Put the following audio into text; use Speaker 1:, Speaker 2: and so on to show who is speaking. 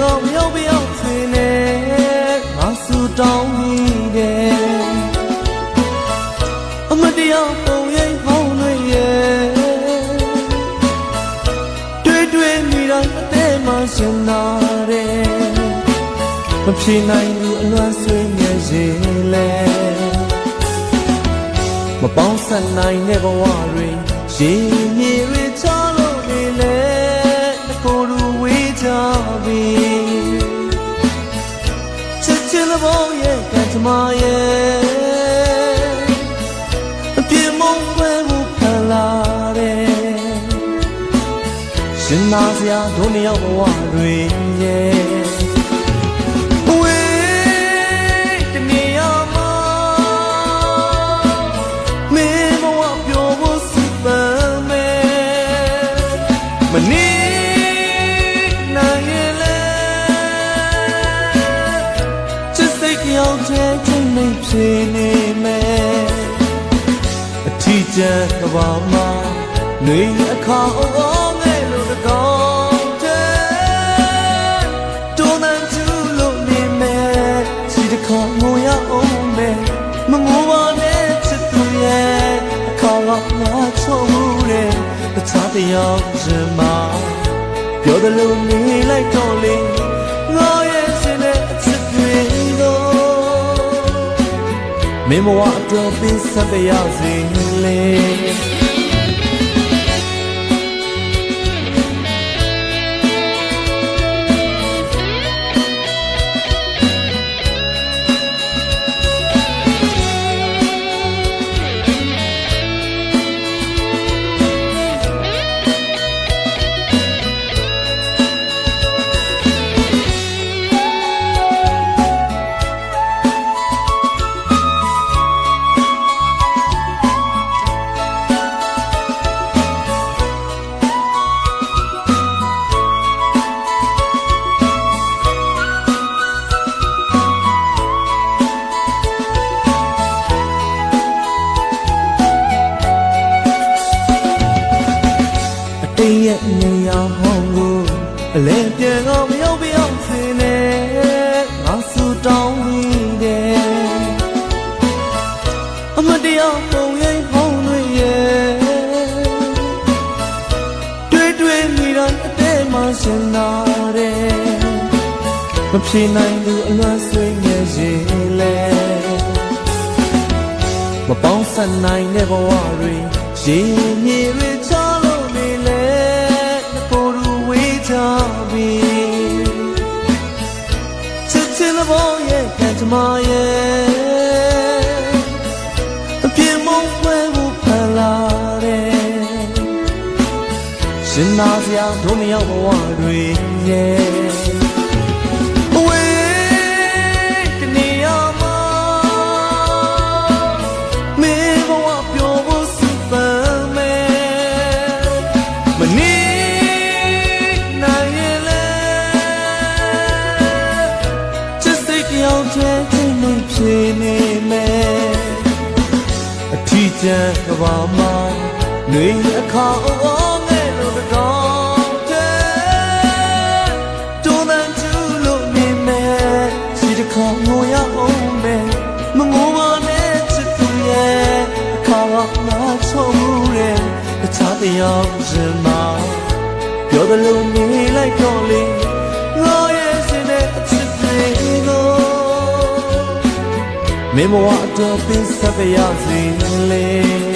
Speaker 1: အောင်မြောက်ပြောင်းဆွေနဲ့ငါဆူတောင်းမိတယ်အမတရားပုံရိပ်ဟောင်းတွေရဲ့တွေ့မိတိုင်းအသေးမှရှင်နာတယ်မဖြေနိုင်ဘူးအလွမ်းဆွေးမြဲရင်လဲမပေါင်းဆက်နိုင်တဲ့ဘဝတွေရေမြေတွေချလို့နေလဲကိုယ်လူဝေးကြပြီချစ်ချင်တဲ့ဘောရဲ့ကံကြမ္မာရဲ့အပြည့်မုံခွဲမှုဖန်လာတယ်ရှင်နာစရာတို့နှစ်ယောက်ဘဝတွေရဲ့မနေနိုင်ရဲ့လေချစ်စိတ်ကြောင့်တဲ့ချိန်မဖြစ်နေမယ်အထီးကျန်ကဘာမှာနှွေအခါအောင်ငယ်လို့တကောင်းတဲ့တိုးနှံချူလို့နေမယ်ချီတခါငိုရအောင်မယ်မငိုပါနဲ့ချစ်သူရဲ့အခါကငါချုံမှုတဲ့တခြားတယောက်ရှင်မပြောတယ်လို့နေလိုက်တော့လေငါရဲ့ရှင်နဲ့အချစ်တွေကိုမင်းဘဝအတွက်ပေးဆက်ပြရစီလေရဲ့နေရာဟောင်းကိုအလဲပြန်အောင်မြောက်ပြောင်းစင်နေငါဆူတောင်းပြီးတယ်အမတရားပုံရိပ်ဟောင်းတွေရဲ့တွေ့မိတိုင်းအသေးမှရှင်နာတယ်မဖြေနိုင်ဘူးအလွမ်းဆွေးငယ်ရင်လဲမပေါင်းဆက်နိုင်တဲ့ဘဝတွေရေမြေတွေချလို့နေလဲချစ်ချင်တဲ့ဘောရဲ့ကံကြမ္မာရဲ့အပြည့်မုံခွဲမှုဖန်လာတယ်ရှင်နာစရာတို့နှစ်ယောက်ဘဝတွေရဲ့အဝေးတနေရာမှာမင်းဘဝပျော်ဖို့စုပန်မယ်မနေဖြစ်နေမယ်အထီးကျန်ကဘာမှာနှွေအခါအောင်ငယ်လို့တကောင်းတဲ့တိုးနှံချူလို့နေမယ်စီတခါငိုရအောင်မယ်မငိုပါနဲ့ချစ်သူရဲ့အခါကငါချုံမှုတဲ့တခြားတယောက်ရှင်မပြောတယ်လို့နေလိုက်တော့လေငါရဲ့ရှင်တဲ့အချစ်တွေကိုမင်းဘဝအတွက်ပေးဆက်ပြရစီလေ